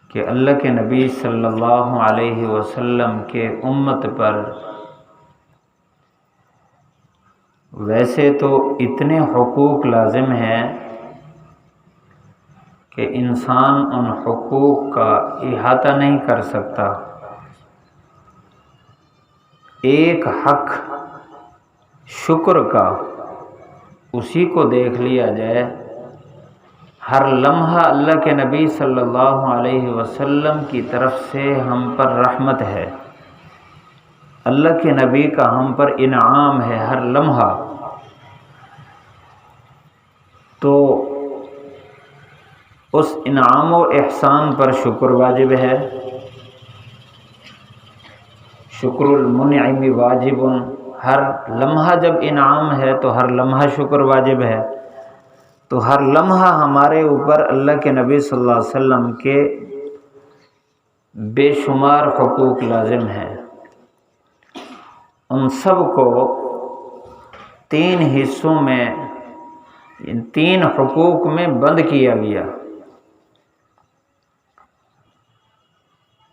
کہ اللہ کے نبی صلی اللہ علیہ وسلم کے امت پر ویسے تو اتنے حقوق لازم ہیں کہ انسان ان حقوق کا احاطہ نہیں کر سکتا۔ ایک حق شکر کا، اسی کو دیکھ لیا جائے، ہر لمحہ اللہ کے نبی صلی اللہ علیہ وسلم کی طرف سے ہم پر رحمت ہے، اللہ کے نبی کا ہم پر انعام ہے ہر لمحہ۔ تو اس انعام و احسان پر شکر واجب ہے۔ شکر المنعم واجب، ہر لمحہ جب انعام ہے تو ہر لمحہ شکر واجب ہے۔ تو ہر لمحہ ہمارے اوپر اللہ کے نبی صلی اللہ علیہ وسلم کے بے شمار حقوق لازم ہیں۔ ان سب کو تین حصوں میں، تین حقوق میں بند کیا گیا۔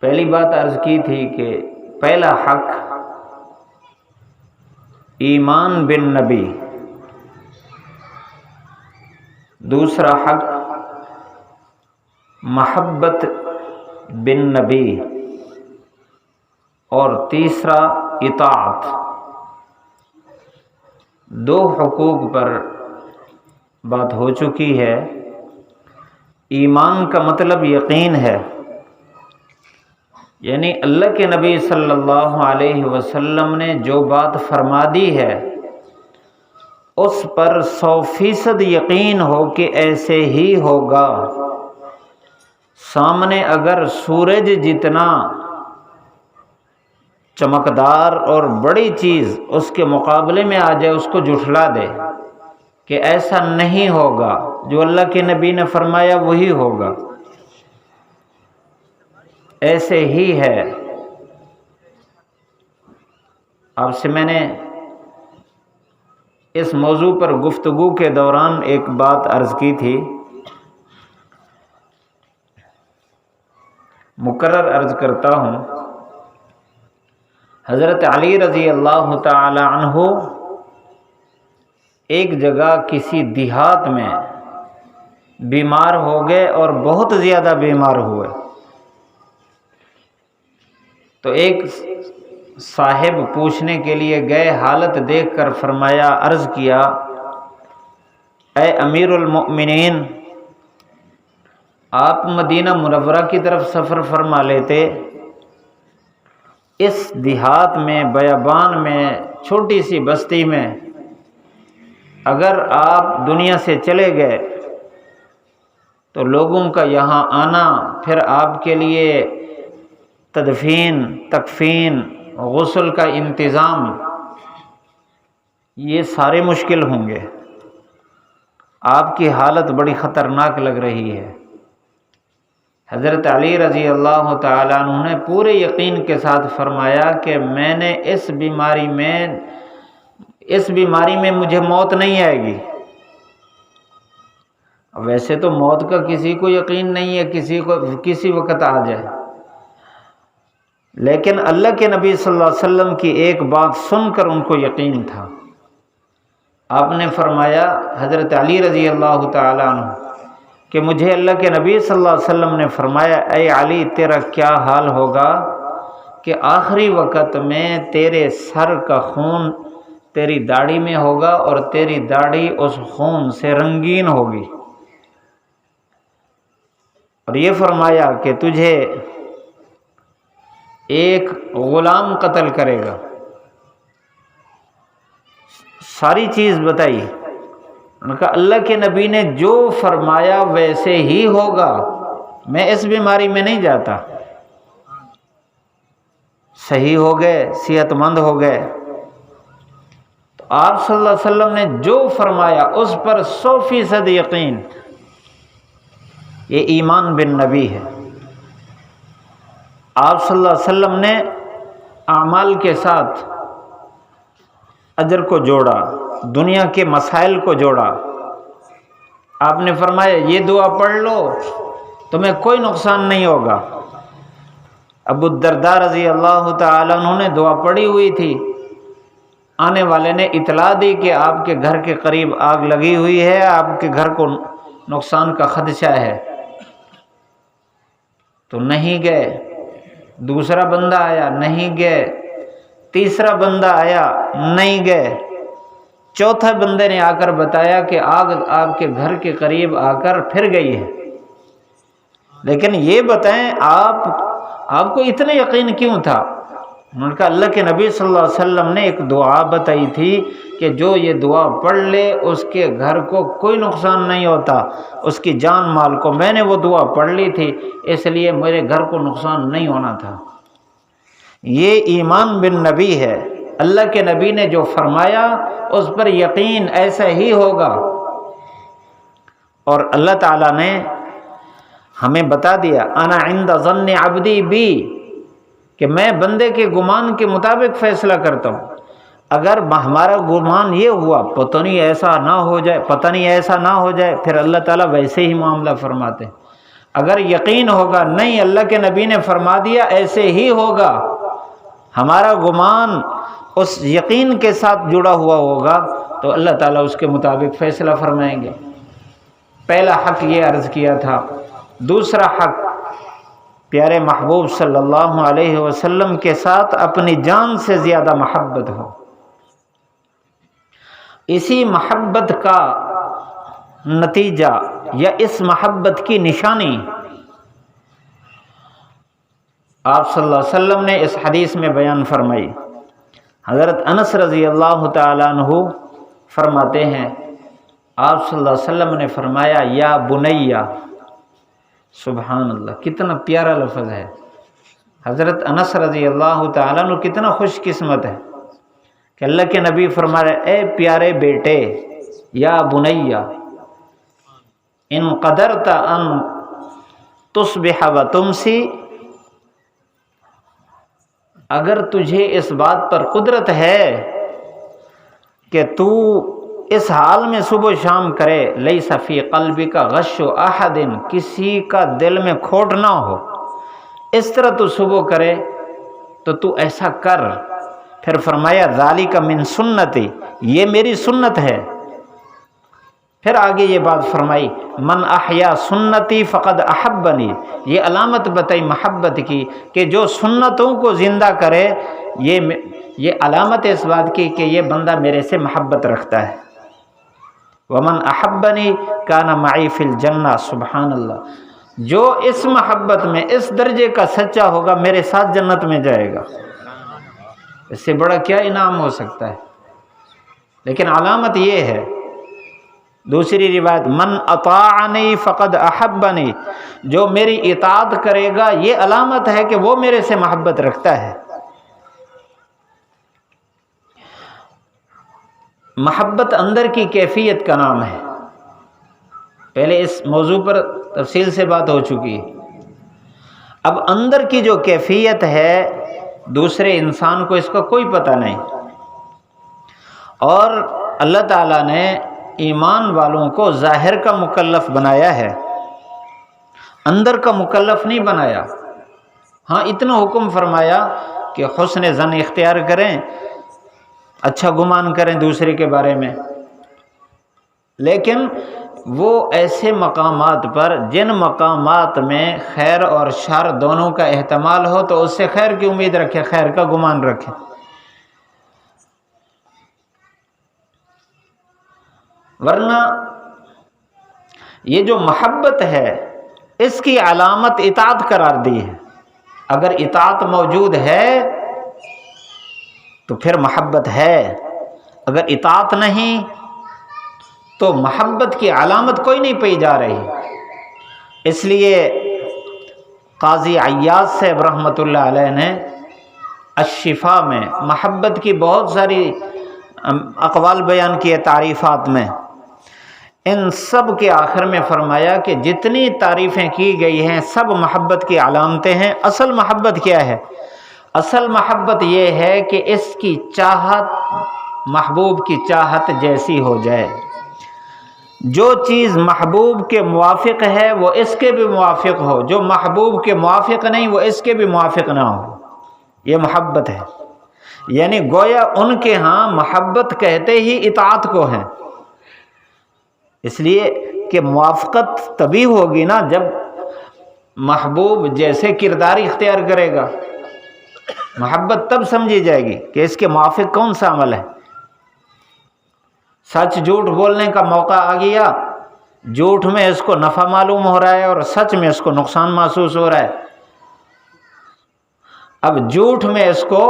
پہلی بات عرض کی تھی کہ پہلا حق ایمان بالنبی، دوسرا حق محبت بالنبی، اور تیسرا اطاعت۔ دو حقوق پر بات ہو چکی ہے۔ ایمان کا مطلب یقین ہے، یعنی اللہ کے نبی صلی اللہ علیہ وسلم نے جو بات فرما دی ہے اس پر 100% یقین ہو کہ ایسے ہی ہوگا۔ سامنے اگر سورج جتنا چمکدار اور بڑی چیز اس کے مقابلے میں آ جائے، اس کو جھٹلا دے کہ ایسا نہیں ہوگا، جو اللہ کے نبی نے فرمایا وہی ہوگا، ایسے ہی ہے۔ آپ سے میں نے اس موضوع پر گفتگو کے دوران ایک بات عرض کی تھی، مکرر عرض کرتا ہوں۔ حضرت علی رضی اللہ تعالی عنہ ایک جگہ کسی دیہات میں بیمار ہو گئے اور بہت زیادہ بیمار ہوئے۔ تو ایک صاحب پوچھنے کے لیے گئے، حالت دیکھ کر فرمایا، عرض کیا، اے امیر المؤمنین، آپ مدینہ منورہ کی طرف سفر فرما لیتے، اس دیہات میں، بیابان میں، چھوٹی سی بستی میں اگر آپ دنیا سے چلے گئے تو لوگوں کا یہاں آنا، پھر آپ کے لیے تدفین، تکفین، غسل کا انتظام، یہ سارے مشکل ہوں گے، آپ کی حالت بڑی خطرناک لگ رہی ہے۔ حضرت علی رضی اللہ تعالیٰ عنہ نے پورے یقین کے ساتھ فرمایا کہ میں نے اس بیماری میں مجھے موت نہیں آئے گی۔ ویسے تو موت کا کسی کو یقین نہیں ہے، کسی کو کسی وقت آ جائے، لیکن اللہ کے نبی صلی اللہ علیہ وسلم کی ایک بات سن کر ان کو یقین تھا۔ آپ نے فرمایا، حضرت علی رضی اللہ تعالی عنہ، کہ مجھے اللہ کے نبی صلی اللہ علیہ وسلم نے فرمایا، اے علی، تیرا کیا حال ہوگا کہ آخری وقت میں تیرے سر کا خون تیری داڑھی میں ہوگا اور تیری داڑھی اس خون سے رنگین ہوگی، اور یہ فرمایا کہ تجھے ایک غلام قتل کرے گا۔ ساری چیز بتائی، ان کا اللہ کے نبی نے جو فرمایا ویسے ہی ہوگا، میں اس بیماری میں نہیں جاتا۔ صحیح ہو گئے، صحت مند ہو گئے۔ تو آپ صلی اللہ علیہ وسلم نے جو فرمایا اس پر 100% یقین، یہ ایمان بالنبی ہے۔ آپ صلی اللہ علیہ وسلم نے اعمال کے ساتھ اجر کو جوڑا، دنیا کے مسائل کو جوڑا۔ آپ نے فرمایا، یہ دعا پڑھ لو تمہیں کوئی نقصان نہیں ہوگا۔ ابو الدرداء رضی اللہ تعالیٰ عنہ نے دعا پڑھی ہوئی تھی، آنے والے نے اطلاع دی کہ آپ کے گھر کے قریب آگ لگی ہوئی ہے، آپ کے گھر کو نقصان کا خدشہ ہے، تو نہیں گئے۔ دوسرا بندہ آیا، نہیں گئے۔ تیسرا بندہ آیا، نہیں گئے۔ چوتھے بندے نے آ کر بتایا کہ آگ آپ کے گھر کے قریب آ کر پھر گئی ہے، لیکن یہ بتائیں آپ کو اتنا یقین کیوں تھا؟ انہوں نے کہا اللہ کے نبی صلی اللہ علیہ وسلم نے ایک دعا بتائی تھی کہ جو یہ دعا پڑھ لے اس کے گھر کو کوئی نقصان نہیں ہوتا، اس کی جان مال کو۔ میں نے وہ دعا پڑھ لی تھی، اس لیے میرے گھر کو نقصان نہیں ہونا تھا۔ یہ ایمان بالنبی ہے، اللہ کے نبی نے جو فرمایا اس پر یقین ایسا ہی ہوگا۔ اور اللہ تعالیٰ نے ہمیں بتا دیا انا عند ظن عبدی بی، کہ میں بندے کے گمان کے مطابق فیصلہ کرتا ہوں۔ اگر ہمارا گمان یہ ہوا پتہ نہیں ایسا نہ ہو جائے، پھر اللہ تعالیٰ ویسے ہی معاملہ فرماتے ہیں۔ اگر یقین ہوگا نہیں اللہ کے نبی نے فرما دیا ایسے ہی ہوگا، ہمارا گمان اس یقین کے ساتھ جڑا ہوا ہوگا، تو اللہ تعالیٰ اس کے مطابق فیصلہ فرمائیں گے۔ پہلا حق یہ عرض کیا تھا۔ دوسرا حق، پیارے محبوب صلی اللہ علیہ وسلم کے ساتھ اپنی جان سے زیادہ محبت ہو۔ اسی محبت کا نتیجہ یا اس محبت کی نشانی آپ صلی اللہ علیہ وسلم نے اس حدیث میں بیان فرمائی۔ حضرت انس رضی اللہ تعالیٰ عنہ فرماتے ہیں آپ صلی اللہ علیہ وسلم نے فرمایا یا بنیہ، سبحان اللہ، کتنا پیارا لفظ ہے۔ حضرت انس رضی اللہ تعالیٰ عنہ کتنا خوش قسمت ہے کہ اللہ کے نبی فرما رہے اے پیارے بیٹے، یا بنیہ ان قدرت ان تصبح و تمسی، اگر تجھے اس بات پر قدرت ہے کہ تو اس حال میں صبح و شام کرے، لیس فی قلبک غش احد، کسی کا دل میں کھوٹ نہ ہو، اس طرح تو صبح کرے تو تو ایسا کر۔ پھر فرمایا ذالک من سنتی، یہ میری سنت ہے۔ پھر آگے یہ بات فرمائی من احیا سنتی فقد احبنی، یہ علامت بتائی محبت کی کہ جو سنتوں کو زندہ کرے، یہ علامت اس بات کی کہ یہ بندہ میرے سے محبت رکھتا ہے۔ ومن احبنی کان معی فی الجنہ، سبحان اللہ، جو اس محبت میں اس درجے کا سچا ہوگا میرے ساتھ جنت میں جائے گا۔ اس سے بڑا کیا انعام ہو سکتا ہے؟ لیکن علامت یہ ہے، دوسری روایت من اطاعنی فقد احبنی، جو میری اطاعت کرے گا یہ علامت ہے کہ وہ میرے سے محبت رکھتا ہے۔ محبت اندر کی کیفیت کا نام ہے، پہلے اس موضوع پر تفصیل سے بات ہو چکی ہے۔ اب اندر کی جو کیفیت ہے دوسرے انسان کو اس کا کوئی پتہ نہیں، اور اللہ تعالیٰ نے ایمان والوں کو ظاہر کا مکلف بنایا ہے، اندر کا مکلف نہیں بنایا۔ ہاں اتنا حکم فرمایا کہ حسن ظن اختیار کریں، اچھا گمان کریں دوسرے کے بارے میں، لیکن وہ ایسے مقامات پر جن مقامات میں خیر اور شر دونوں کا احتمال ہو تو اس سے خیر کی امید رکھیں، خیر کا گمان رکھیں۔ ورنہ یہ جو محبت ہے اس کی علامت اطاعت قرار دی ہے۔ اگر اطاعت موجود ہے تو پھر محبت ہے، اگر اطاعت نہیں تو محبت کی علامت کوئی نہیں پائی جا رہی۔ اس لیے قاضی عیاض صاحب رحمۃ اللہ علیہ نے الشفا میں محبت کی بہت ساری اقوال بیان کیے تعریفات میں، ان سب کے آخر میں فرمایا کہ جتنی تعریفیں کی گئی ہیں سب محبت کی علامتیں ہیں۔ اصل محبت کیا ہے؟ اصل محبت یہ ہے کہ اس کی چاہت محبوب کی چاہت جیسی ہو جائے۔ جو چیز محبوب کے موافق ہے وہ اس کے بھی موافق ہو، جو محبوب کے موافق نہیں وہ اس کے بھی موافق نہ ہو، یہ محبت ہے۔ یعنی گویا ان کے ہاں محبت کہتے ہی اطاعت کو ہے، اس لیے کہ موافقت تبھی ہوگی نا جب محبوب جیسے کردار اختیار کرے گا، محبت تب سمجھی جائے گی کہ اس کے موافق کون سا عمل ہے۔ سچ جھوٹ بولنے کا موقع آ گیا، جھوٹ میں اس کو نفع معلوم ہو رہا ہے اور سچ میں اس کو نقصان محسوس ہو رہا ہے۔ اب جھوٹ میں اس کو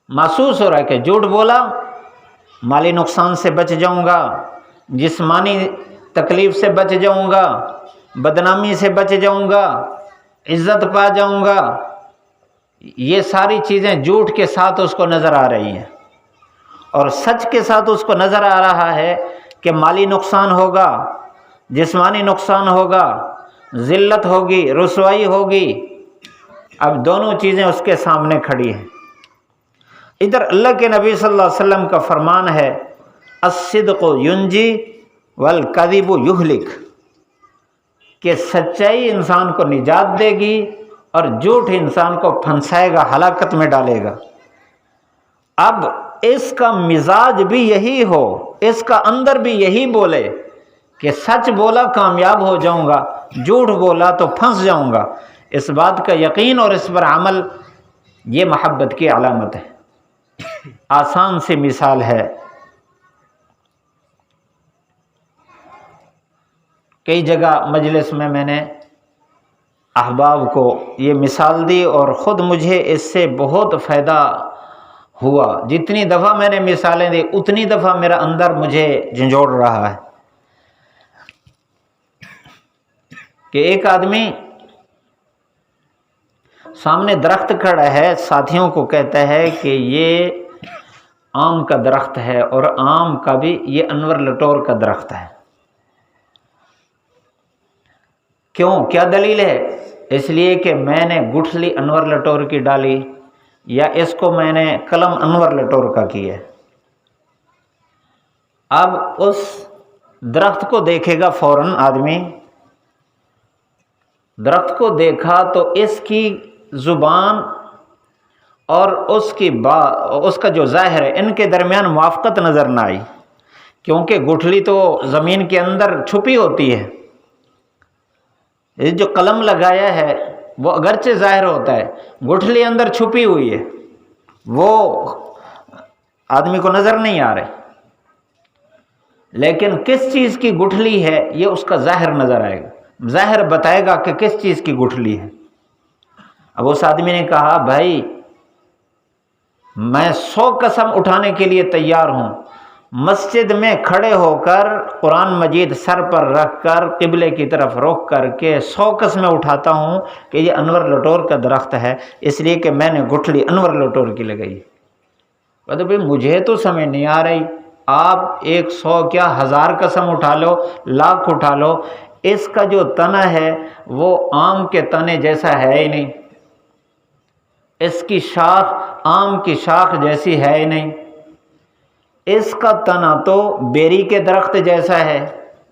محسوس ہو رہا ہے کہ جھوٹ بولا مالی نقصان سے بچ جاؤں گا، جسمانی تکلیف سے بچ جاؤں گا، بدنامی سے بچ جاؤں گا، عزت پا جاؤں گا، یہ ساری چیزیں جھوٹ کے ساتھ اس کو نظر آ رہی ہیں، اور سچ کے ساتھ اس کو نظر آ رہا ہے کہ مالی نقصان ہوگا، جسمانی نقصان ہوگا، ذلت ہوگی، رسوائی ہوگی۔ اب دونوں چیزیں اس کے سامنے کھڑی ہیں۔ ادھر اللہ کے نبی صلی اللہ علیہ وسلم کا فرمان ہے الصدق ینجی والکذب یہلک، کہ سچائی انسان کو نجات دے گی اور جھوٹ انسان کو پھنسائے گا، ہلاکت میں ڈالے گا۔ اب اس کا مزاج بھی یہی ہو، اس کا اندر بھی یہی بولے کہ سچ بولا کامیاب ہو جاؤں گا، جھوٹ بولا تو پھنس جاؤں گا، اس بات کا یقین اور اس پر عمل، یہ محبت کی علامت ہے۔ آسان سی مثال ہے، کئی جگہ مجلس میں نے احباب کو یہ مثال دی اور خود مجھے اس سے بہت فائدہ ہوا۔ جتنی دفعہ میں نے مثالیں دی اتنی دفعہ میرا اندر مجھے جھنجھوڑ رہا ہے کہ ایک آدمی سامنے درخت کھڑا ہے، ساتھیوں کو کہتا ہے کہ یہ آم کا درخت ہے، اور آم کا بھی یہ انور لٹور کا درخت ہے۔ کیوں؟ کیا دلیل ہے؟ اس لیے کہ میں نے گٹھلی انور لٹور کی ڈالی، یا اس کو میں نے قلم انور لٹور کا کیا۔ اب اس درخت کو دیکھے گا فوراً آدمی، درخت کو دیکھا تو اس کی زبان اور اس کا جو ظاہر ہے ان کے درمیان موافقت نظر نہ آئی، کیونکہ گٹھلی تو زمین کے اندر چھپی ہوتی ہے، یہ جو قلم لگایا ہے وہ اگرچہ ظاہر ہوتا ہے، گٹھلی اندر چھپی ہوئی ہے، وہ آدمی کو نظر نہیں آ رہی، لیکن کس چیز کی گٹھلی ہے یہ اس کا ظاہر نظر آئے گا، ظاہر بتائے گا کہ کس چیز کی گٹھلی ہے۔ اب اس آدمی نے کہا بھائی میں 100 قسم اٹھانے کے لیے تیار ہوں، مسجد میں کھڑے ہو کر قرآن مجید سر پر رکھ کر قبلے کی طرف رخ کر کے 100 قسمیں اٹھاتا ہوں کہ یہ انور لٹور کا درخت ہے، اس لیے کہ میں نے گٹھلی انور لٹور کی لگائی۔ تو بھائی مجھے تو سمجھ نہیں آ رہی، آپ 100 کیا 1000 قسم اٹھا لو، لاکھ اٹھا لو، اس کا جو تنا ہے وہ آم کے تنے جیسا ہے ہی نہیں، اس کی شاخ آم کی شاخ جیسی ہے ہی نہیں، اس کا تنا تو بیری کے درخت جیسا ہے،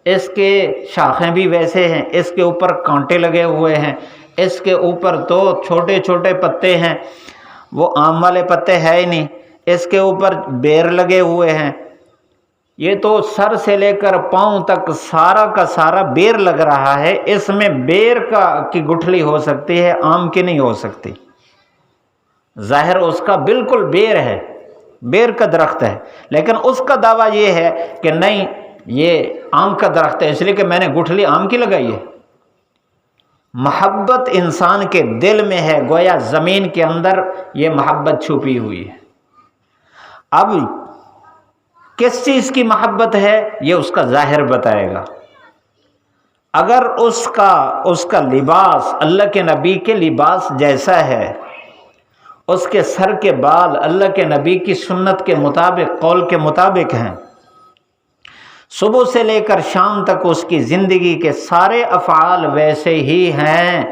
اس کے شاخیں بھی ویسے ہیں، اس کے اوپر کانٹے لگے ہوئے ہیں، اس کے اوپر تو چھوٹے چھوٹے پتے ہیں، وہ آم والے پتے ہے ہی نہیں، اس کے اوپر بیر لگے ہوئے ہیں، یہ تو سر سے لے کر پاؤں تک سارا کا سارا بیر لگ رہا ہے، اس میں بیر کی گٹھلی ہو سکتی ہے، آم کی نہیں ہو سکتی، ظاہر اس کا بالکل بیر ہے، بیر کا درخت ہے، لیکن اس کا دعویٰ یہ ہے کہ نہیں یہ آم کا درخت ہے، اس لیے کہ میں نے گٹھلی آم کی لگائی ہے۔ محبت انسان کے دل میں ہے، گویا زمین کے اندر یہ محبت چھپی ہوئی ہے۔ اب کس چیز کی محبت ہے یہ اس کا ظاہر بتائے گا۔ اگر اس کا لباس اللہ کے نبی کے لباس جیسا ہے، اس کے سر کے بال اللہ کے نبی کی سنت کے مطابق، قول کے مطابق ہیں، صبح سے لے کر شام تک اس کی زندگی کے سارے افعال ویسے ہی ہیں،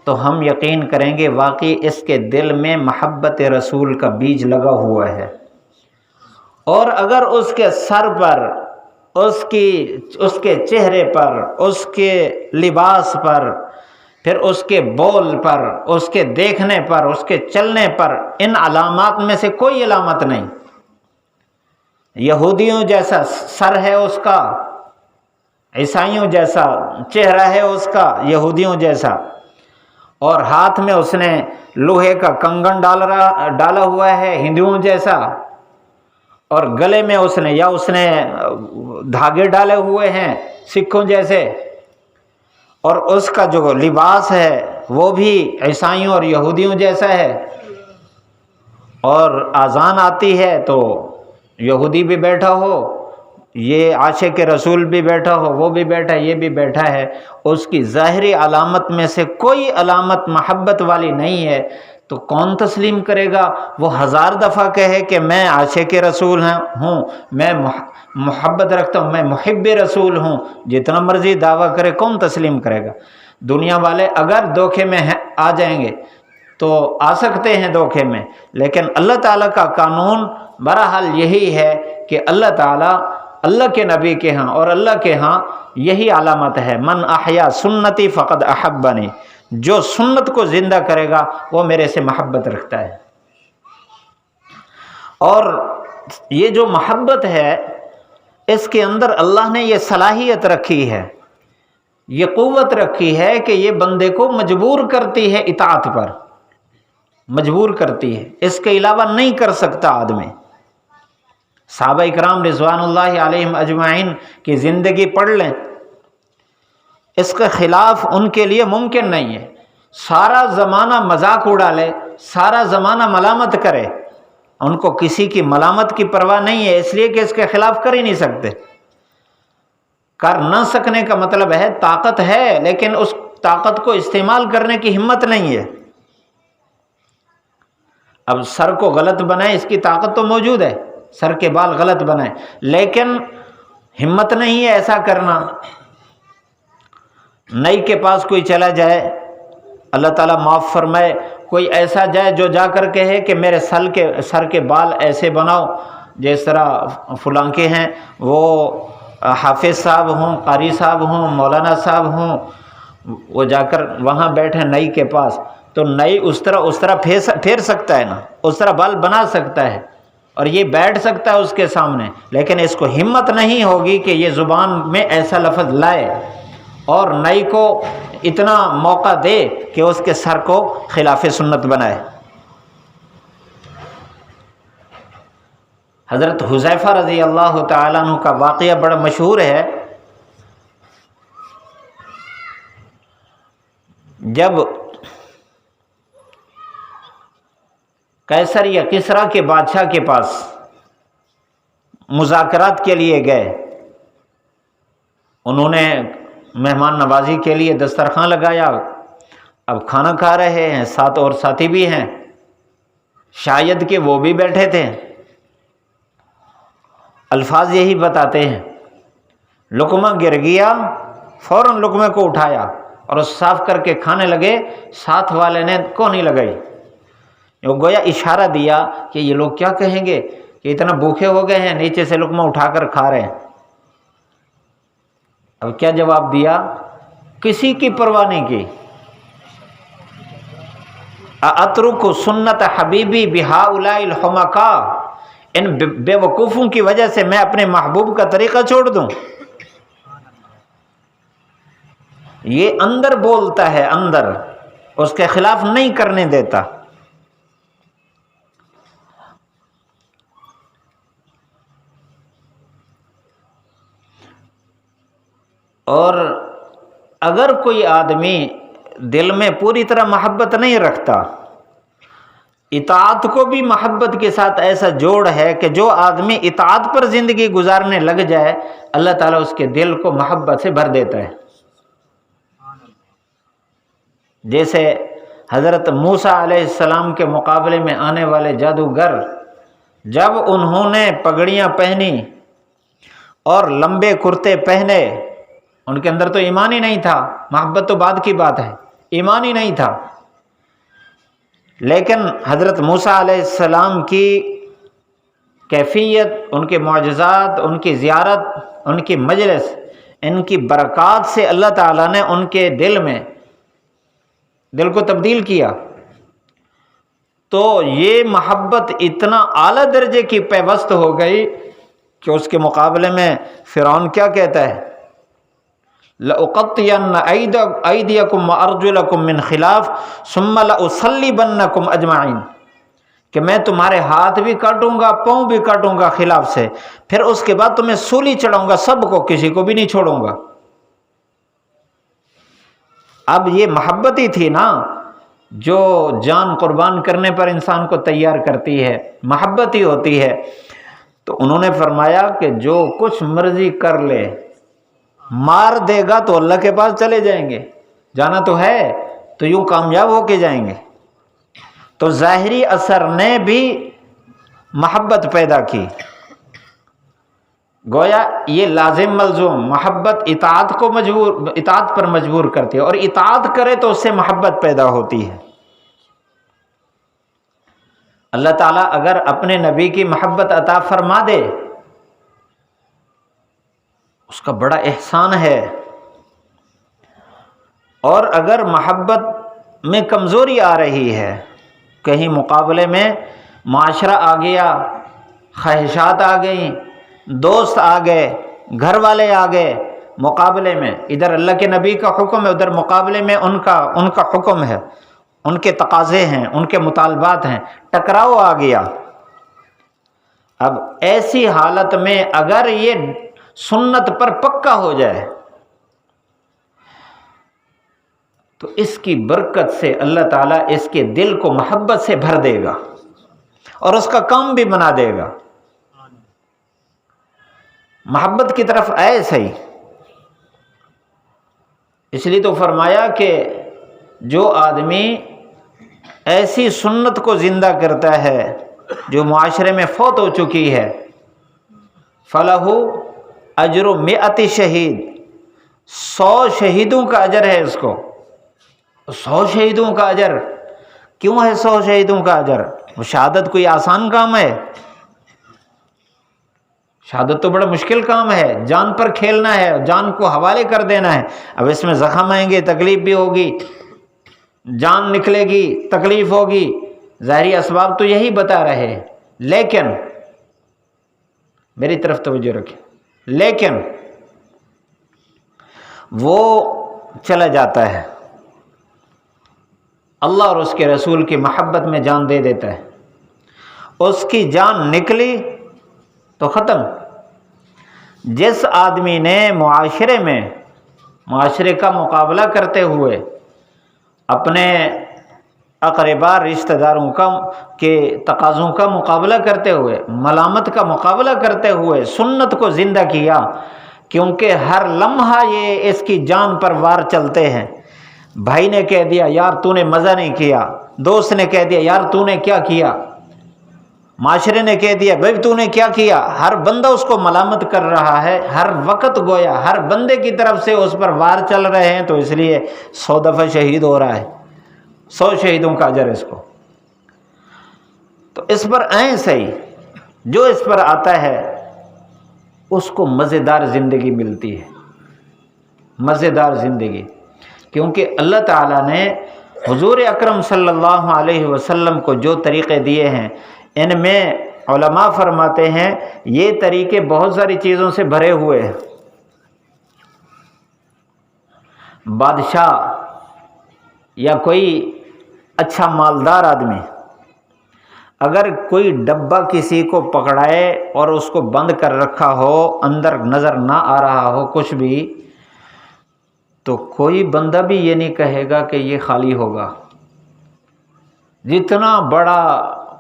تو ہم یقین کریں گے واقعی اس کے دل میں محبت رسول کا بیج لگا ہوا ہے۔ اور اگر اس کے سر پر اس کے چہرے پر، اس کے لباس پر، پھر اس کے بول پر، اس کے دیکھنے پر، اس کے چلنے پر، ان علامات میں سے کوئی علامت نہیں۔ یہودیوں جیسا سر ہے اس کا، عیسائیوں جیسا چہرہ ہے اس کا، یہودیوں جیسا، اور ہاتھ میں اس نے لوہے کا کنگن ڈالا ہوا ہے ہندوؤں جیسا، اور گلے میں اس نے دھاگے ڈالے ہوئے ہیں سکھوں جیسے، اور اس کا جو لباس ہے وہ بھی عیسائیوں اور یہودیوں جیسا ہے، اور اذان آتی ہے تو یہودی بھی بیٹھا ہو، یہ عاشق رسول بھی بیٹھا ہو، وہ بھی بیٹھا، یہ بھی بیٹھا ہے، اس کی ظاہری علامت میں سے کوئی علامت محبت والی نہیں ہے، تو کون تسلیم کرے گا؟ وہ 1000 دفعہ کہے کہ میں عاشق رسول ہوں، میں محبت رکھتا ہوں، میں محب رسول ہوں، جتنا مرضی دعویٰ کرے، کون تسلیم کرے گا؟ دنیا والے اگر دھوکے میں آ جائیں گے تو آ سکتے ہیں دھوکے میں، لیکن اللہ تعالیٰ کا قانون بہرحال یہی ہے کہ اللہ تعالیٰ، اللہ کے نبی کے ہاں اور اللہ کے ہاں یہی علامت ہے، من احیا سنتی فقد احبنی، جو سنت کو زندہ کرے گا وہ میرے سے محبت رکھتا ہے۔ اور یہ جو محبت ہے اس کے اندر اللہ نے یہ صلاحیت رکھی ہے، یہ قوت رکھی ہے کہ یہ بندے کو مجبور کرتی ہے اطاعت پر، مجبور کرتی ہے، اس کے علاوہ نہیں کر سکتا آدمی۔ صحابہ اکرام رضوان اللہ علیہم اجمعین کی زندگی پڑھ لیں، اس کے خلاف ان کے لیے ممکن نہیں ہے۔ سارا زمانہ مذاق اڑالے، سارا زمانہ ملامت کرے، ان کو کسی کی ملامت کی پرواہ نہیں ہے، اس لیے کہ اس کے خلاف کر ہی نہیں سکتے۔ کر نہ سکنے کا مطلب ہے طاقت ہے لیکن اس طاقت کو استعمال کرنے کی ہمت نہیں ہے۔ اب سر کو غلط بنائے، اس کی طاقت تو موجود ہے، سر کے بال غلط بنائے، لیکن ہمت نہیں ہے ایسا کرنا۔ نئی کے پاس کوئی چلا جائے، اللہ تعالیٰ معاف فرمائے، کوئی ایسا جائے جو جا کر کہے کہ میرے سر کے بال ایسے بناؤ جس طرح فلاں کے ہیں، وہ حافظ صاحب ہوں، قاری صاحب ہوں، مولانا صاحب ہوں، وہ جا کر وہاں بیٹھے نئی کے پاس، تو نئی اس طرح پھیر سکتا ہے نا، اس طرح بال بنا سکتا ہے اور یہ بیٹھ سکتا ہے اس کے سامنے، لیکن اس کو ہمت نہیں ہوگی کہ یہ زبان میں ایسا لفظ لائے اور نئی کو اتنا موقع دے کہ اس کے سر کو خلاف سنت بنائے۔ حضرت حذیفہ رضی اللہ تعالیٰ عنہ کا واقعہ بڑا مشہور ہے۔ جب قیصر یا کسریٰ کے بادشاہ کے پاس مذاکرات کے لیے گئے، انہوں نے مہمان نوازی کے لیے دسترخوان لگایا، اب کھانا کھا رہے ہیں، ساتھ اور ساتھی بھی ہیں، شاید کہ وہ بھی بیٹھے تھے۔ الفاظ یہی بتاتے ہیں، لقمہ گر گیا، فوراً لقمے کو اٹھایا اور اس صاف کر کے کھانے لگے، ساتھ والے نے کو نہیں لگائی، گویا اشارہ دیا کہ یہ لوگ کیا کہیں گے کہ اتنا بھوکے ہو گئے ہیں، نیچے سے لقمہ اٹھا کر کھا رہے ہیں۔ اب کیا جواب دیا؟ کسی کی پرواہ نہیں کی۔ اترک سنت حبیبی بہؤلاء الحمقاء، ان بے وقوفوں کی وجہ سے میں اپنے محبوب کا طریقہ چھوڑ دوں؟ یہ اندر بولتا ہے، اندر اس کے خلاف نہیں کرنے دیتا۔ اور اگر کوئی آدمی دل میں پوری طرح محبت نہیں رکھتا، اطاعت کو بھی محبت کے ساتھ ایسا جوڑ ہے کہ جو آدمی اطاعت پر زندگی گزارنے لگ جائے، اللہ تعالیٰ اس کے دل کو محبت سے بھر دیتا ہے۔ جیسے حضرت موسیٰ علیہ السلام کے مقابلے میں آنے والے جادوگر، جب انہوں نے پگڑیاں پہنی اور لمبے کرتے پہنے، ان کے اندر تو ایمان ہی نہیں تھا، محبت تو بعد کی بات ہے، ایمان ہی نہیں تھا، لیکن حضرت موسیٰ علیہ السلام کی کیفیت، ان کے معجزات، ان کی زیارت، ان کی مجلس، ان کی برکات سے اللہ تعالیٰ نے ان کے دل کو تبدیل کیا۔ تو یہ محبت اتنا اعلیٰ درجے کی پیوست ہو گئی کہ اس کے مقابلے میں فرعون کیا کہتا ہے؟ لَأُقَطِّعَنَّ أَيْدِيَكُمْ وَأَرْجُلَكُمْ مِنْ خِلَافٍ ثُمَّ لَأُصَلِّبَنَّكُمْ أَجْمَعِينَ، کہ میں تمہارے ہاتھ بھی کاٹوں گا، پاؤں بھی کاٹوں گا خلاف سے، پھر اس کے بعد تمہیں سولی چڑھاؤں گا، سب کو، کسی کو بھی نہیں چھوڑوں گا۔ اب یہ محبت ہی تھی نا جو جان قربان کرنے پر انسان کو تیار کرتی ہے، محبت ہی ہوتی ہے۔ تو انہوں نے فرمایا کہ جو کچھ مرضی کر لے، مار دے گا تو اللہ کے پاس چلے جائیں گے، جانا تو ہے، تو یوں کامیاب ہو کے جائیں گے۔ تو ظاہری اثر نے بھی محبت پیدا کی، گویا یہ لازم ملزوم محبت اطاعت پر مجبور کرتی ہے، اور اطاعت کرے تو اس سے محبت پیدا ہوتی ہے۔ اللہ تعالیٰ اگر اپنے نبی کی محبت عطا فرما دے اس کا بڑا احسان ہے، اور اگر محبت میں کمزوری آ رہی ہے، کہیں مقابلے میں معاشرہ آ گیا، خواہشات آ گئیں، دوست آ گئے، گھر والے آ گئے، مقابلے میں ادھر اللہ کے نبی کا حکم ہے، ادھر مقابلے میں ان کا حکم ہے، ان کے تقاضے ہیں، ان کے مطالبات ہیں، ٹکراؤ آ گیا۔ اب ایسی حالت میں اگر یہ سنت پر پکا ہو جائے تو اس کی برکت سے اللہ تعالیٰ اس کے دل کو محبت سے بھر دے گا اور اس کا کام بھی بنا دے گا۔ محبت کی طرف آئے صحیح، اس لیے تو فرمایا کہ جو آدمی ایسی سنت کو زندہ کرتا ہے جو معاشرے میں فوت ہو چکی ہے، فَلَهُ أَجْرُ مِئَةِ شہید، 100 شہیدوں کا اجر ہے اس کو۔ 100 شہیدوں کا اجر کیوں ہے؟ 100 شہیدوں کا اجر، وہ شہادت کوئی آسان کام ہے؟ شہادت تو بڑا مشکل کام ہے، جان پر کھیلنا ہے، جان کو حوالے کر دینا ہے۔ اب اس میں زخم آئیں گے، تکلیف بھی ہوگی، جان نکلے گی، تکلیف ہوگی، ظاہری اسباب تو یہی بتا رہے، لیکن میری طرف توجہ رکھیں، لیکن وہ چلا جاتا ہے، اللہ اور اس کے رسول کی محبت میں جان دے دیتا ہے، اس کی جان نکلی تو ختم۔ جس آدمی نے معاشرے کا مقابلہ کرتے ہوئے، اپنے اقربا رشتہ داروں کے تقاضوں کا مقابلہ کرتے ہوئے، ملامت کا مقابلہ کرتے ہوئے سنت کو زندہ کیا، کیونکہ ہر لمحہ یہ اس کی جان پر وار چلتے ہیں۔ بھائی نے کہہ دیا یار تو نے مزہ نہیں کیا، دوست نے کہہ دیا یار تو نے کیا کیا، معاشرے نے کہہ دیا بھائی تو نے کیا کیا، ہر بندہ اس کو ملامت کر رہا ہے، ہر وقت گویا ہر بندے کی طرف سے اس پر وار چل رہے ہیں، تو اس لیے 100 دفعہ شہید ہو رہا ہے، 100 شہیدوں کا اجر اس کو۔ تو اس پر آئیں صحیح، جو اس پر آتا ہے اس کو مزیدار زندگی ملتی ہے، مزیدار زندگی، کیونکہ اللہ تعالیٰ نے حضور اکرم صلی اللہ علیہ وسلم کو جو طریقے دیے ہیں، ان میں علماء فرماتے ہیں یہ طریقے بہت ساری چیزوں سے بھرے ہوئے ہیں۔ بادشاہ یا کوئی اچھا مالدار آدمی اگر کوئی ڈبہ کسی کو پکڑائے اور اس کو بند کر رکھا ہو، اندر نظر نہ آ رہا ہو کچھ بھی، تو کوئی بندہ بھی یہ نہیں کہے گا کہ یہ خالی ہوگا۔ جتنا بڑا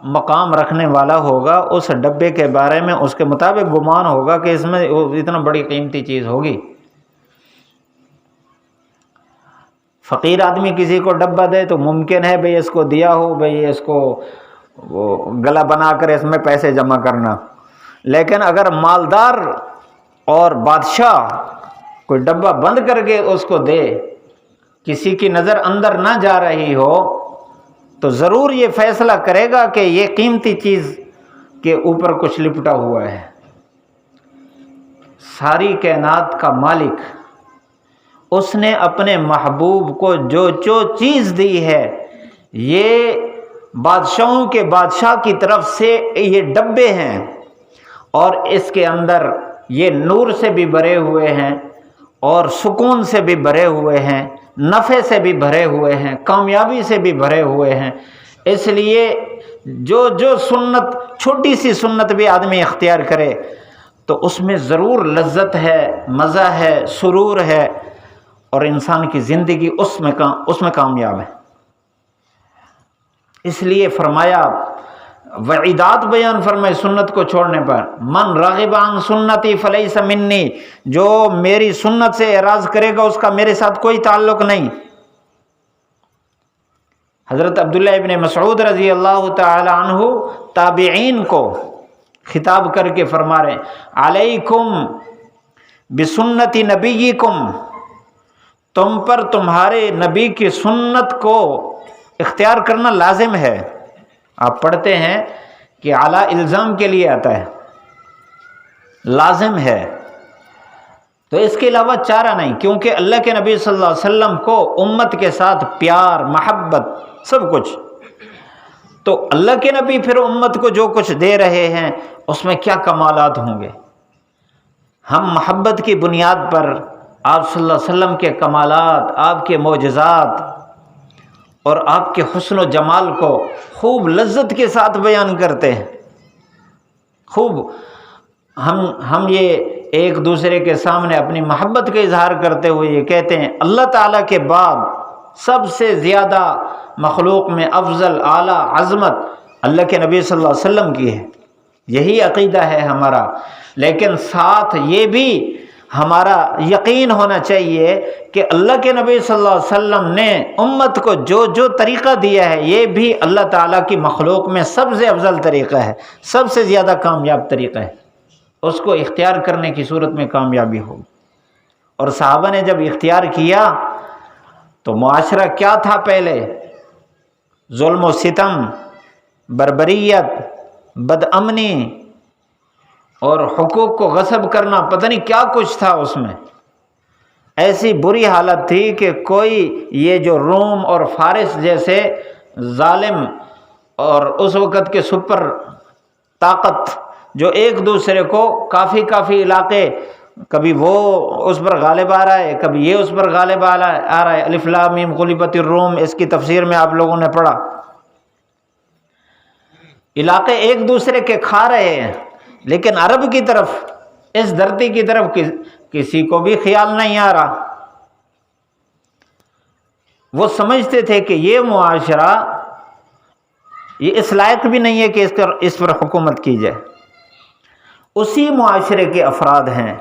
مقام رکھنے والا ہوگا اس ڈبے کے بارے میں اس کے مطابق گمان ہوگا کہ اس میں اتنا بڑی قیمتی چیز ہوگی۔ فقیر آدمی کسی کو ڈبہ دے تو ممکن ہے بھئی اس کو دیا ہو، بھئی اس کو وہ گلا بنا کر اس میں پیسے جمع کرنا، لیکن اگر مالدار اور بادشاہ کوئی ڈبہ بند کر کے اس کو دے، کسی کی نظر اندر نہ جا رہی ہو، تو ضرور یہ فیصلہ کرے گا کہ یہ قیمتی چیز کے اوپر کچھ لپٹا ہوا ہے۔ ساری کائنات کا مالک، اس نے اپنے محبوب کو جو جو چیز دی ہے، یہ بادشاہوں کے بادشاہ کی طرف سے یہ ڈبے ہیں، اور اس کے اندر یہ نور سے بھی بھرے ہوئے ہیں اور سکون سے بھی بھرے ہوئے ہیں، نفع سے بھی بھرے ہوئے ہیں، کامیابی سے بھی بھرے ہوئے ہیں۔ اس لیے جو جو سنت، چھوٹی سی سنت بھی آدمی اختیار کرے تو اس میں ضرور لذت ہے، مزہ ہے، سرور ہے، اور انسان کی زندگی اس میں کامیاب ہے۔ اس لیے فرمایا، وعیدات بیان فرمائے سنت کو چھوڑنے پر، من راغب عن سنتی فلیس منی، جو میری سنت سے اعراض کرے گا اس کا میرے ساتھ کوئی تعلق نہیں۔ حضرت عبداللہ ابن مسعود رضی اللہ تعالی عنہ تابعین کو خطاب کر کے فرما رہے ہیں، علیکم بسنت نبیکم، تم پر تمہارے نبی کی سنت کو اختیار کرنا لازم ہے۔ آپ پڑھتے ہیں کہ اعلیٰ الزام کے لیے آتا ہے، لازم ہے، تو اس کے علاوہ چارہ نہیں، کیونکہ اللہ کے نبی صلی اللہ علیہ وسلم کو امت کے ساتھ پیار، محبت، سب کچھ، تو اللہ کے نبی پھر امت کو جو کچھ دے رہے ہیں اس میں کیا کمالات ہوں گے۔ ہم محبت کی بنیاد پر آپ صلی اللہ علیہ وسلم کے کمالات، آپ کے معجزات اور آپ کے حسن و جمال کو خوب لذت کے ساتھ بیان کرتے ہیں۔ خوب ہم یہ ایک دوسرے کے سامنے اپنی محبت کا اظہار کرتے ہوئے یہ کہتے ہیں، اللہ تعالیٰ کے بعد سب سے زیادہ مخلوق میں افضل، اعلیٰ عظمت اللہ کے نبی صلی اللہ علیہ وسلم کی ہے۔ یہی عقیدہ ہے ہمارا، لیکن ساتھ یہ بھی ہمارا یقین ہونا چاہیے کہ اللہ کے نبی صلی اللہ علیہ وسلم نے امت کو جو جو طریقہ دیا ہے، یہ بھی اللہ تعالیٰ کی مخلوق میں سب سے افضل طریقہ ہے، سب سے زیادہ کامیاب طریقہ ہے۔ اس کو اختیار کرنے کی صورت میں کامیابی ہوگی۔ اور صحابہ نے جب اختیار کیا تو معاشرہ کیا تھا پہلے؟ ظلم و ستم، بربریت، بد امنی اور حقوق کو غصب کرنا، پتہ نہیں کیا کچھ تھا اس میں۔ ایسی بری حالت تھی کہ کوئی یہ جو روم اور فارس جیسے ظالم اور اس وقت کے سپر طاقت جو ایک دوسرے کو کافی علاقے، کبھی وہ اس پر غالب آ رہا ہے، کبھی یہ اس پر غالب آ رہا ہے۔ الف لام میم غلبت الروم، اس کی تفسیر میں آپ لوگوں نے پڑھا۔ علاقے ایک دوسرے کے کھا رہے ہیں، لیکن عرب کی طرف، اس دھرتی کی طرف کسی کو بھی خیال نہیں آ رہا۔ وہ سمجھتے تھے کہ یہ معاشرہ یہ اس لائق بھی نہیں ہے کہ اس پر حکومت کی جائے۔ اسی معاشرے کے افراد ہیں،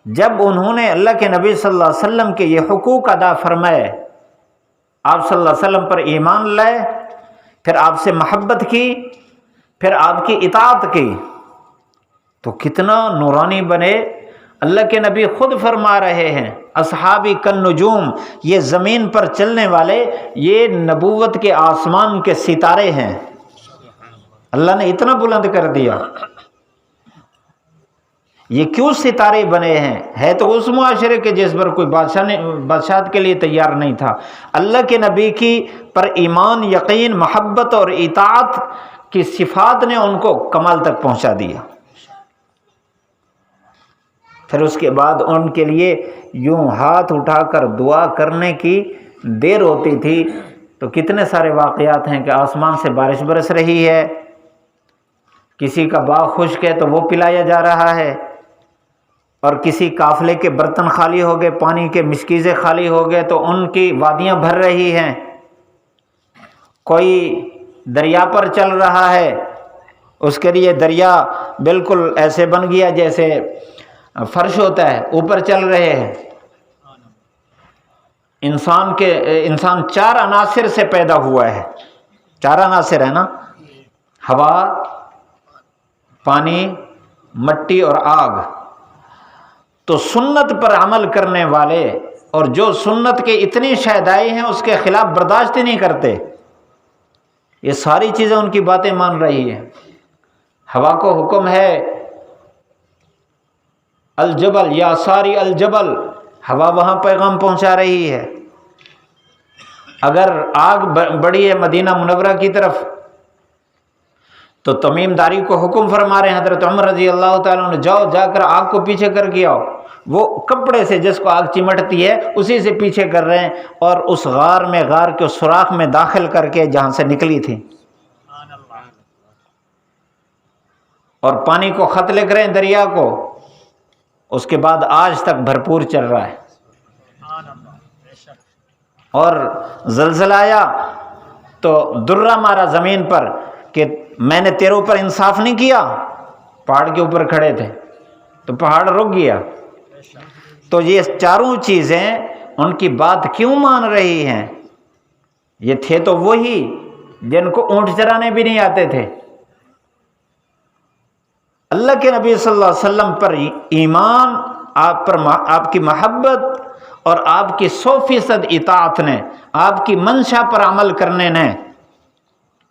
جب انہوں نے اللہ کے نبی صلی اللہ علیہ وسلم کے یہ حقوق ادا فرمائے، آپ صلی اللہ علیہ وسلم پر ایمان لائے، پھر آپ سے محبت کی، پھر آپ کی اطاعت کی، تو کتنا نورانی بنے۔ اللہ کے نبی خود فرما رہے ہیں، اصحابی کالنجوم، یہ زمین پر چلنے والے یہ نبوت کے آسمان کے ستارے ہیں۔ اللہ نے اتنا بلند کر دیا۔ یہ کیوں ستارے بنے ہیں؟ ہے تو اس معاشرے کے جس پر کوئی بادشاہت کے لیے تیار نہیں تھا۔ اللہ کے نبی کی پر ایمان، یقین، محبت اور اطاعت کی صفات نے ان کو کمال تک پہنچا دیا۔ پھر اس کے بعد ان کے لیے یوں ہاتھ اٹھا کر دعا کرنے کی دیر ہوتی تھی تو کتنے سارے واقعات ہیں کہ آسمان سے بارش برس رہی ہے، کسی کا باغ خشک ہے تو وہ پلایا جا رہا ہے، اور کسی قافلے کے برتن خالی ہو گئے، پانی کے مشکیزیں خالی ہو گئے تو ان کی وادیاں بھر رہی ہیں۔ کوئی دریا پر چل رہا ہے، اس کے لیے دریا بالکل ایسے بن گیا جیسے فرش ہوتا ہے، اوپر چل رہے ہیں۔ انسان 4 عناصر سے پیدا ہوا ہے، 4 عناصر ہے نا، ہوا، پانی، مٹی اور آگ۔ تو سنت پر عمل کرنے والے اور جو سنت کے اتنی شیدائی ہیں اس کے خلاف برداشت ہی نہیں کرتے، یہ ساری چیزیں ان کی باتیں مان رہی ہیں۔ ہوا کو حکم ہے الجبل یا ساری الجبل، ہوا وہاں پیغام پہنچا رہی ہے۔ اگر آگ بڑھی ہے مدینہ منورہ کی طرف تو تمیم داری کو حکم فرما رہے ہیں حضرت عمر رضی اللہ تعالیٰ عنہ، جاؤ جا کر آگ کو پیچھے کر کے آؤ۔ وہ کپڑے سے جس کو آگ چمٹتی ہے اسی سے پیچھے کر رہے ہیں، اور اس غار کے سوراخ میں داخل کر کے جہاں سے نکلی تھی، اور پانی کو خط لکھ رہے ہیں دریا کو، اس کے بعد آج تک بھرپور چل رہا ہے۔ اور زلزلہ آیا تو درہ مارا زمین پر کہ میں نے تیرے اوپر انصاف نہیں کیا، پہاڑ کے اوپر کھڑے تھے تو پہاڑ رک گیا۔ تو یہ چاروں چیزیں ان کی بات کیوں مان رہی ہیں؟ یہ تھے تو وہی جن کو اونٹ چرانے بھی نہیں آتے تھے۔ اللہ کے نبی صلی اللہ علیہ وسلم پر ایمان، آپ پر آپ کی محبت اور آپ کی 100% اطاعت نے، آپ کی منشا پر عمل کرنے نے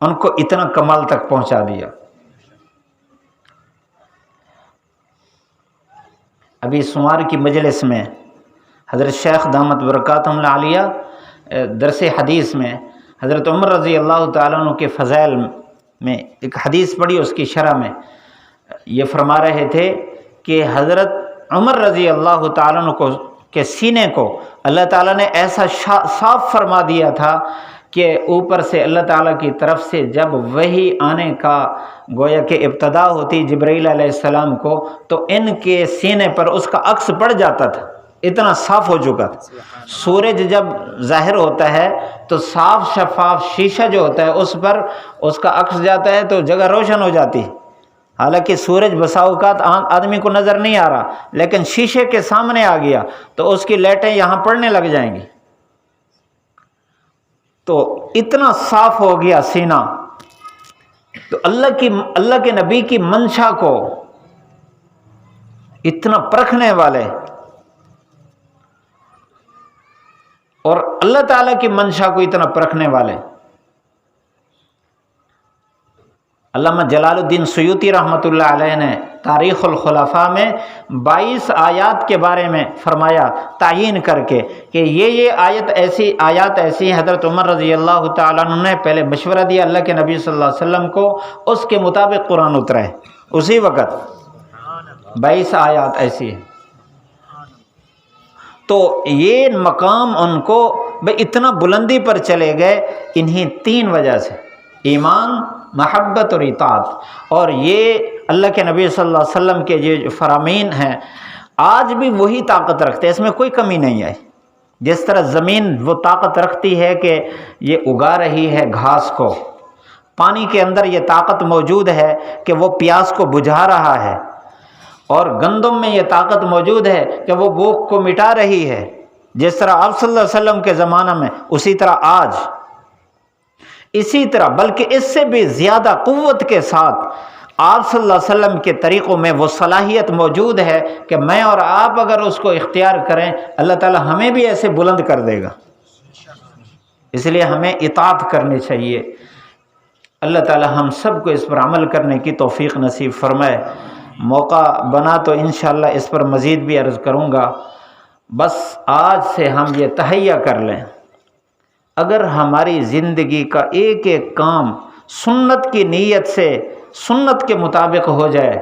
ان کو اتنا کمال تک پہنچا دیا۔ ابھی سمار کی مجلس میں حضرت شیخ دامت برکاتہم العالیہ درس حدیث میں حضرت عمر رضی اللہ تعالیٰ عنہ کے فضائل میں ایک حدیث پڑھی، اس کی شرح میں یہ فرما رہے تھے کہ حضرت عمر رضی اللہ تعالیٰ عنہ کے سینے کو اللہ تعالیٰ نے ایسا صاف فرما دیا تھا کہ اوپر سے اللہ تعالیٰ کی طرف سے جب وحی آنے کا گویا کہ ابتدا ہوتی جبرائیل علیہ السلام کو، تو ان کے سینے پر اس کا عکس پڑ جاتا تھا، اتنا صاف ہو چکا تھا۔ سورج جب ظاہر ہوتا ہے تو صاف شفاف شیشہ جو ہوتا ہے اس پر اس کا عکس جاتا ہے تو جگہ روشن ہو جاتی ہے۔ حالانکہ سورج بسا اوقات آدمی کو نظر نہیں آ رہا، لیکن شیشے کے سامنے آ گیا تو اس کی لائٹیں یہاں پڑنے لگ جائیں گی۔ تو اتنا صاف ہو گیا سینہ۔ تو اللہ کے نبی کی منشا کو اتنا پرکھنے والے اور اللہ تعالیٰ کی منشا کو اتنا پرکھنے والے علامہ جلال الدین سیوطی رحمۃ اللہ علیہ نے تاریخ الخلفاء میں 22 آیات کے بارے میں فرمایا، تعیین کر کے کہ یہ آیات ایسی ہیں۔ حضرت عمر رضی اللہ تعالیٰ عنہ نے پہلے مشورہ دیا اللہ کے نبی صلی اللہ علیہ وسلم کو، اس کے مطابق قرآن اترا ہے اسی وقت 22 آیات ایسی ہیں۔ تو یہ مقام ان کو اتنا بلندی پر چلے گئے انہی 3 وجہ سے، ایمان، محبت اور اطاعت۔ اور یہ اللہ کے نبی صلی اللہ علیہ وسلم کے جو فرامین ہیں آج بھی وہی طاقت رکھتے ہیں، اس میں کوئی کمی نہیں آئی۔ جس طرح زمین وہ طاقت رکھتی ہے کہ یہ اگا رہی ہے گھاس کو، پانی کے اندر یہ طاقت موجود ہے کہ وہ پیاس کو بجھا رہا ہے، اور گندم میں یہ طاقت موجود ہے کہ وہ بھوک کو مٹا رہی ہے، جس طرح آپ صلی اللہ علیہ وسلم کے زمانہ میں اسی طرح آج، اسی طرح بلکہ اس سے بھی زیادہ قوت کے ساتھ آپ صلی اللہ علیہ وسلم کے طریقوں میں وہ صلاحیت موجود ہے کہ میں اور آپ اگر اس کو اختیار کریں اللہ تعالی ہمیں بھی ایسے بلند کر دے گا۔ اس لیے ہمیں اطاعت کرنی چاہیے۔ اللہ تعالی ہم سب کو اس پر عمل کرنے کی توفیق نصیب فرمائے۔ موقع بنا تو انشاءاللہ اس پر مزید بھی عرض کروں گا، بس آج سے ہم یہ تہیہ کر لیں، اگر ہماری زندگی کا ایک ایک کام سنت کی نیت سے سنت کے مطابق ہو جائے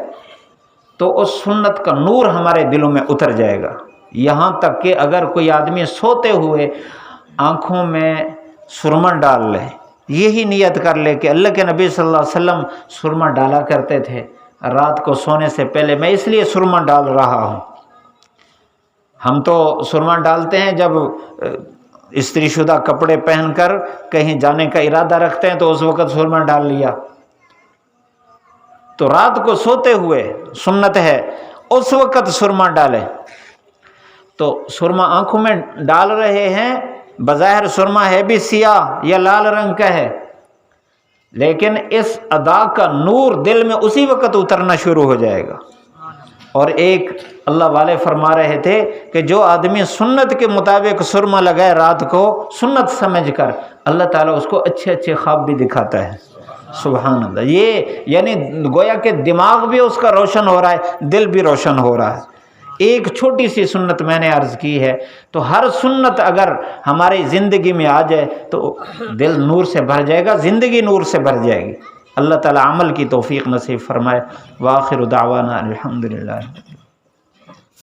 تو اس سنت کا نور ہمارے دلوں میں اتر جائے گا۔ یہاں تک کہ اگر کوئی آدمی سوتے ہوئے آنکھوں میں سرما ڈال لے، یہی نیت کر لے کہ اللہ کے نبی صلی اللہ علیہ وسلم سرما ڈالا کرتے تھے، رات کو سونے سے پہلے میں اس لیے سرما ڈال رہا ہوں۔ ہم تو سرما ڈالتے ہیں جب استری شدہ کپڑے پہن کر کہیں جانے کا ارادہ رکھتے ہیں تو اس وقت سرما ڈال لیا۔ تو رات کو سوتے ہوئے سنت ہے اس وقت سرما ڈالیں۔ تو سرما آنکھوں میں ڈال رہے ہیں، بظاہر سرما ہے بھی سیاہ یا لال رنگ کا ہے، لیکن اس ادا کا نور دل میں اسی وقت اترنا شروع ہو جائے گا۔ اور ایک اللہ والے فرما رہے تھے کہ جو آدمی سنت کے مطابق سرما لگائے رات کو سنت سمجھ کر، اللہ تعالیٰ اس کو اچھے اچھے خواب بھی دکھاتا ہے۔ سبحان اللہ۔ یہ یعنی گویا کہ دماغ بھی اس کا روشن ہو رہا ہے، دل بھی روشن ہو رہا ہے۔ ایک چھوٹی سی سنت میں نے عرض کی ہے، تو ہر سنت اگر ہماری زندگی میں آ جائے تو دل نور سے بھر جائے گا، زندگی نور سے بھر جائے گی۔ اللہ تعالی عمل کی توفیق نصیب فرمائے۔ وآخر دعوانا الحمدللہ۔